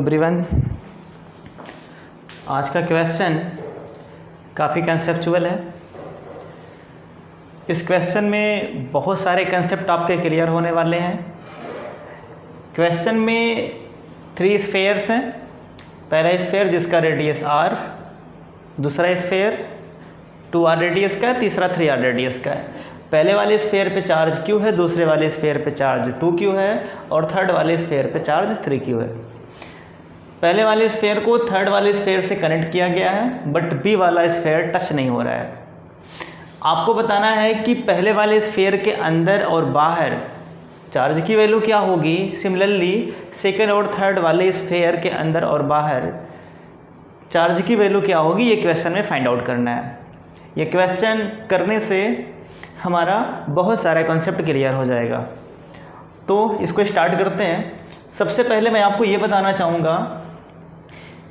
Everyone. आज का question काफ़ी कंसेप्चुअल है। इस क्वेश्चन में बहुत सारे कंसेप्ट आपके क्लियर होने वाले हैं। क्वेश्चन में 3 स्फेयर्स हैं। पहला स्फेयर जिसका रेडियस r, दूसरा स्फेयर 2r रेडियस का है, तीसरा 3r रेडियस का है। पहले वाले स्फेयर पे चार्ज q है, दूसरे वाले स्फेयर पे चार्ज 2q है और थर्ड वाले स्फेयर पे चार्ज 3q है। पहले वाले स्फेयर को थर्ड वाले स्फेयर से कनेक्ट किया गया है, बट बी वाला स्फेयर टच नहीं हो रहा है। आपको बताना है कि पहले वाले स्फेयर के अंदर और बाहर चार्ज की वैल्यू क्या होगी। सिमिलरली सेकेंड और थर्ड वाले स्फेयर के अंदर और बाहर चार्ज की वैल्यू क्या होगी, ये क्वेश्चन में फाइंड आउट करना है। ये क्वेश्चन करने से हमारा बहुत सारा कॉन्सेप्ट क्लियर हो जाएगा। तो इसको स्टार्ट करते हैं। सबसे पहले मैं आपको ये बताना चाहूँगा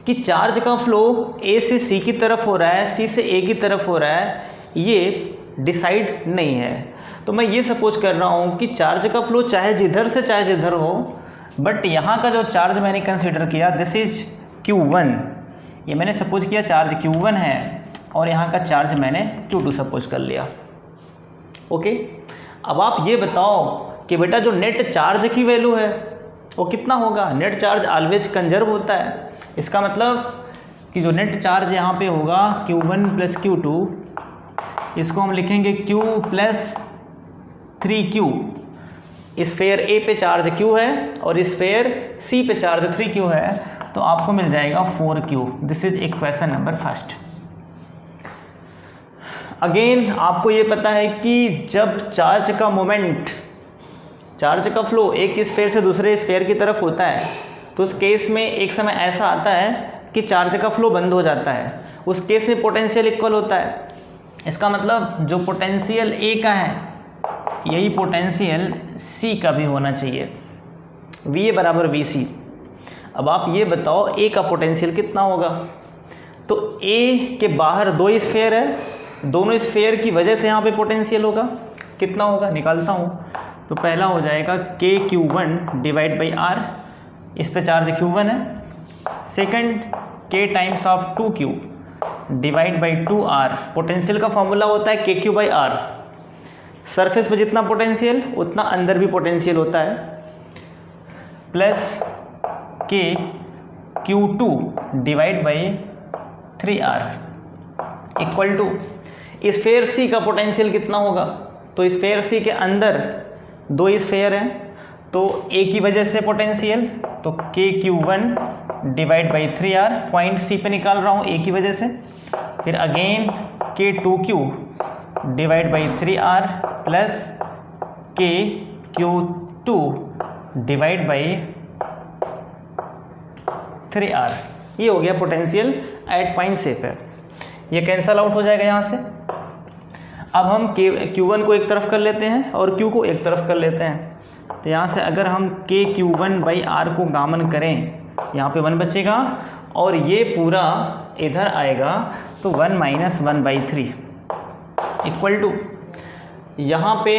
कि चार्ज का फ्लो ए से सी की तरफ हो रहा है, सी से ए की तरफ हो रहा है, ये डिसाइड नहीं है। तो मैं ये सपोज कर रहा हूँ कि चार्ज का फ्लो चाहे जिधर से चाहे जिधर हो, बट यहाँ का जो चार्ज मैंने कंसिडर किया दिस इज Q1। ये मैंने सपोज किया चार्ज Q1 है और यहाँ का चार्ज मैंने Q2 सपोज कर लिया। ओके, अब आप ये बताओ कि बेटा जो नेट चार्ज की वैल्यू है वो कितना होगा। नेट चार्ज ऑलवेज कंजर्व होता है। इसका मतलब कि जो नेट चार्ज यहाँ पे होगा Q1 प्लस Q2, इसको हम लिखेंगे Q प्लस 3Q। स्फेयर ए पे चार्ज Q है और स्फेयर सी पे चार्ज 3Q है, तो आपको मिल जाएगा 4Q। This is equation number first. Again आपको ये पता है कि जब चार्ज का मोमेंट, चार्ज का फ्लो एक स्फेयर से दूसरे स्फेयर की तरफ होता है, तो उस केस में एक समय ऐसा आता है कि चार्ज का फ्लो बंद हो जाता है। उस केस में पोटेंशियल इक्वल होता है। इसका मतलब जो पोटेंशियल ए का है यही पोटेंशियल सी का भी होना चाहिए। वी ए बराबर वी सी। अब आप ये बताओ ए का पोटेंशियल कितना होगा। तो ए के बाहर 2 स्फेयर है, दोनों स्फेयर की वजह से यहाँ पे पोटेंशियल होगा। कितना होगा निकालता हूँ। तो पहला हो जाएगा KQ1 डिवाइड बाई R, इस पे चार्ज Q1 है। Second K times of 2Q divide by 2R। Potential का फॉर्मूला होता है KQ बाई R। सरफेस पे जितना पोटेंशियल उतना अंदर भी पोटेंशियल होता है, plus KQ2 divide by 3R equal to sphere C का पोटेंशियल कितना होगा। तो स्फेयर सी के अंदर 2 स्फेयर हैं, तो ए की वजह से पोटेंशियल, तो KQ1 divide by 3R। Point सी पे निकाल रहा हूँ ए की वजह से। फिर again K2Q divide by 3R plus KQ2 divide by 3R। ये हो गया पोटेंशियल एट पॉइंट सी पे। ये कैंसल आउट हो जाएगा यहाँ से। अब हम Q1 को एक तरफ कर लेते हैं और Q को एक तरफ कर लेते हैं। तो यहाँ से अगर हम KQ1 बाई R को कॉमन करें, यहाँ पे 1 बचेगा और ये पूरा इधर आएगा, तो 1 माइनस 1 बाई 3 इक्वल टू यहाँ पे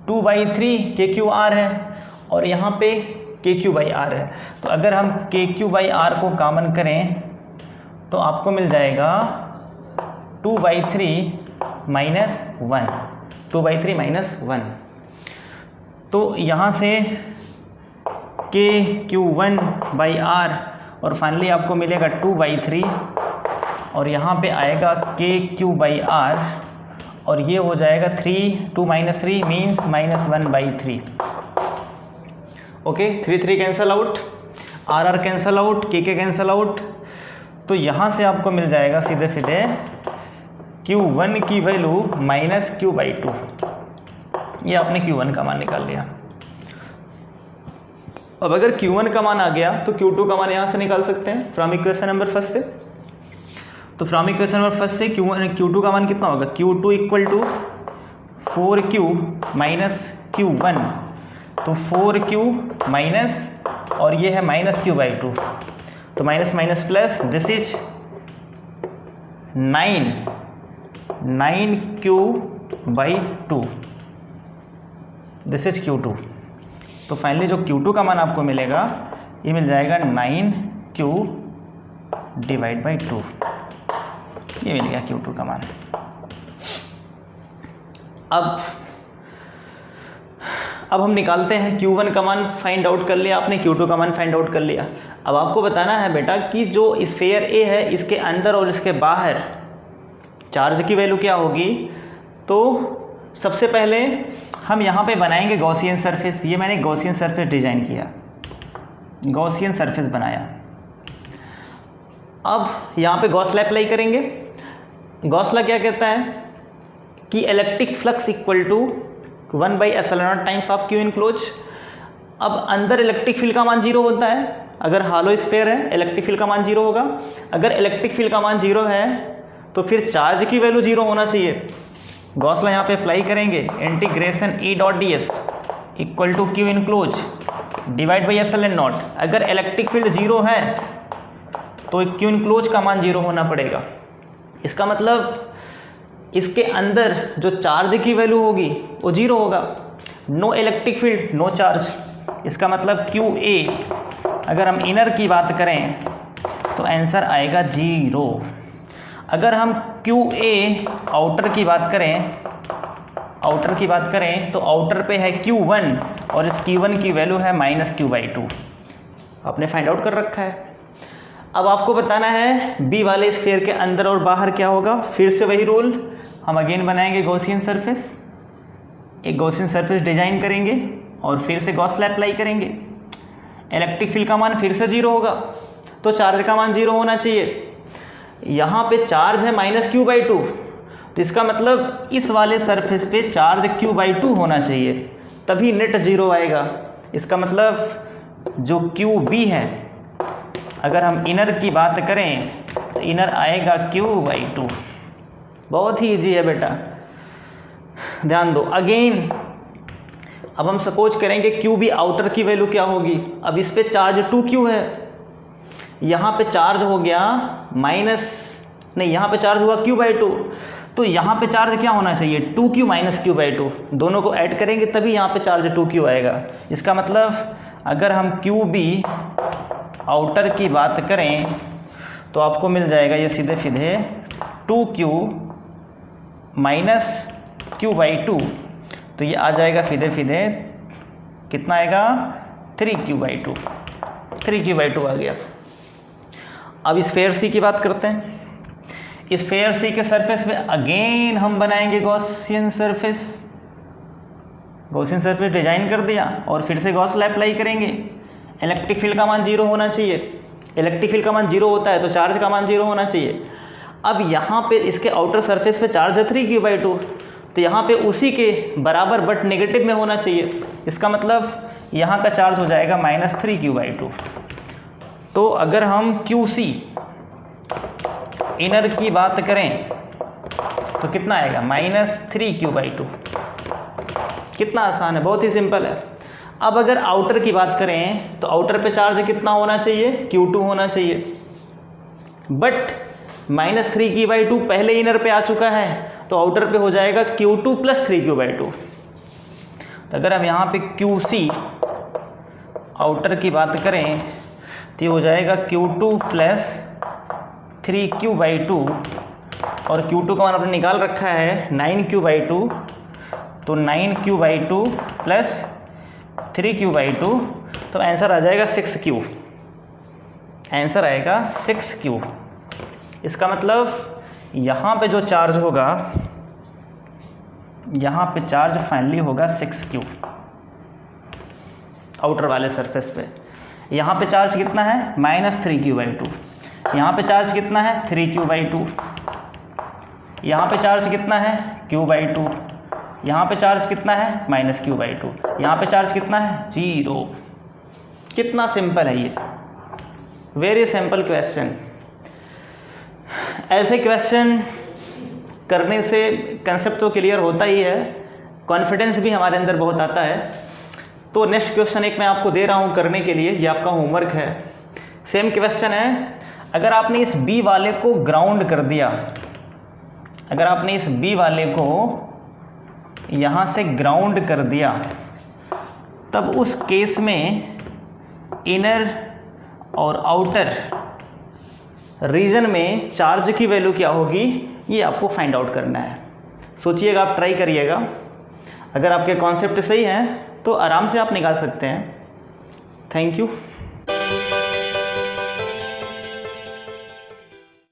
2 बाई 3 KQR है और यहाँ पे KQ बाई R है। तो अगर हम KQ बाई R को कॉमन करें तो आपको मिल जाएगा 2 बाई 3 माइनस 1, 2 बाई 3 माइनस 1। तो यहाँ से KQ1 बाई R और फाइनली आपको मिलेगा 2 बाई 3 और यहाँ पे आएगा KQ बाई R और ये हो जाएगा 2 minus 3 means minus 1 by 3। Okay, 3 cancel out, R cancel out, K cancel out. तो यहाँ से आपको मिल जाएगा सीधे सीधे Q1 की वैल्यू माइनस Q बाई 2। ये आपने Q1 का मान निकाल लिया। अब अगर Q1 का मान आ गया तो Q2 का मान यहाँ से निकाल सकते हैं फ्रॉम इक्वेशन नंबर फर्स्ट से। तो फ्रॉम इक्वेशन नंबर फर्स्ट से Q2 का मान कितना होगा। Q2 equal to 4Q minus Q1। तो 4Q माइनस और ये है माइनस Q बाई 2, तो minus minus plus, this is 9Q by 2, this is Q2। तो फाइनली जो Q2 का मान आपको मिलेगा ये मिल जाएगा 9q डिवाइड बाई 2, ये मिल गया Q2 का मान। अब हम निकालते हैं Q1 का मान फाइंड आउट कर लिया आपने, Q2 का मान फाइंड आउट कर लिया। अब आपको बताना है बेटा कि जो स्फीयर A है इसके अंदर और इसके बाहर चार्ज की वैल्यू क्या होगी। तो सबसे पहले हम यहाँ पे बनाएंगे गॉसियन सरफेस। ये मैंने गॉसियन सरफेस डिजाइन किया, गॉसियन सरफेस बनाया। अब यहाँ पे गॉस लॉ अप्लाई करेंगे। गॉस लॉ क्या कहता है कि electric flux equal to 1/ε0 times of Q enclose. अब अंदर इलेक्ट्रिक फील्ड का मान 0 होता है, अगर हालो स्फीयर है इलेक्ट्रिक फील्ड का मान 0 होगा। अगर इलेक्ट्रिक फील्ड का मान 0 है तो फिर चार्ज की वैल्यू 0 होना चाहिए। गॉस लॉ यहाँ पे अप्लाई करेंगे, integration E dot ds equal to Q enclose divide by ε0। अगर इलेक्ट्रिक फील्ड 0 है तो क्यू इनक्लोज का मान 0 होना पड़ेगा। इसका मतलब इसके अंदर जो चार्ज की वैल्यू होगी वो 0 होगा। No electric field no charge, इसका मतलब QA अगर हम इनर की बात करें तो आंसर आएगा 0। अगर हम QA आउटर की बात करें तो आउटर पे है Q1 और इस Q1 की वैल्यू है -q/2, आपने फाइंड आउट कर रखा है। अब आपको बताना है B वाले स्फीयर के अंदर और बाहर क्या होगा। फिर से वही रूल, हम अगेन बनाएंगे गॉसियन सरफेस, एक गॉसियन सरफेस डिजाइन करेंगे और फिर से गॉस लॉ अप्लाई करेंगे। इलेक्ट्रिक फील्ड का मान फिर से 0 होगा तो चार्ज का मान 0 होना चाहिए। यहाँ पे चार्ज है -q/2, तो इसका मतलब इस वाले सरफेस पे चार्ज q/2 होना चाहिए, तभी नेट 0 आएगा। इसका मतलब जो QB है, अगर हम इनर की बात करें तो इनर आएगा q/2। बहुत ही ईजी है बेटा, ध्यान दो। अगेन अब हम सपोज करेंगे QB आउटर की वैल्यू क्या होगी। अब इस पे चार्ज 2q है, यहाँ पे चार्ज हो गया यहाँ पे चार्ज हुआ q/2, तो यहाँ पे चार्ज क्या होना चाहिए 2q - q/2, दोनों को ऐड करेंगे तभी यहाँ पे चार्ज 2q आएगा। इसका मतलब अगर हम QB आउटर की बात करें तो आपको मिल जाएगा ये सीधे 2q - q/2, तो ये आ जाएगा सीधे कितना आएगा 3q/2, 3q/2 आ गया। अब स्फीयर C की बात करते हैं। स्फीयर C के सरफेस पे अगेन हम बनाएंगे Gaussian surface. Gaussian surface design कर दिया और फिर से गॉस लॉ अप्लाई करेंगे। इलेक्ट्रिक फील्ड का मान 0 होना चाहिए, इलेक्ट्रिक फील्ड का मान 0 होता है तो चार्ज का मान 0 होना चाहिए। अब यहाँ पे इसके आउटर सरफेस पे चार्ज है 3q/2, तो यहाँ पे उसी के बराबर बट नेगेटिव में होना चाहिए। इसका मतलब यहाँ का चार्ज हो जाएगा -3q/2। तो अगर हम QC इनर की बात करें तो कितना आएगा -3q/2। कितना आसान है, बहुत ही सिंपल है। अब अगर आउटर की बात करें तो आउटर पे चार्ज कितना होना चाहिए Q2 होना चाहिए, बट -3q/2 पहले इनर पे आ चुका है तो आउटर पे हो जाएगा Q2 + 3q/2। तो अगर हम यहाँ पे QC आउटर की बात करें तो ये हो जाएगा Q2 + 3q/2 और Q2 का मान आपने निकाल रखा है 9q/2, तो 9q/2 + 3q/2, तो आंसर आ जाएगा 6q। आंसर आएगा 6q। इसका मतलब यहाँ पे जो चार्ज होगा, यहाँ पे चार्ज फाइनली होगा 6q आउटर वाले सरफेस पे। यहाँ पे चार्ज कितना है -3q/2, यहाँ पे चार्ज कितना है 3q/2, यहाँ पे चार्ज कितना है q/2, यहाँ पे चार्ज कितना है -q/2, यहाँ पे चार्ज कितना है 0। कितना सिंपल है ये, वेरी सिंपल क्वेश्चन। ऐसे क्वेश्चन करने से कंसेप्ट तो क्लियर होता ही है, कॉन्फिडेंस भी हमारे अंदर बहुत आता है। तो नेक्स्ट क्वेश्चन एक मैं आपको दे रहा हूँ करने के लिए, ये आपका होमवर्क है। सेम क्वेश्चन है, अगर आपने इस B वाले को ग्राउंड कर दिया, अगर आपने इस B वाले को यहाँ से ग्राउंड कर दिया, तब उस केस में इनर और आउटर रीजन में चार्ज की वैल्यू क्या होगी, ये आपको फाइंड आउट करना है। सोचिएगा, आप ट्राई करिएगा। अगर आपके कॉन्सेप्ट सही हैं तो आराम से आप निकाल सकते हैं। Thank you.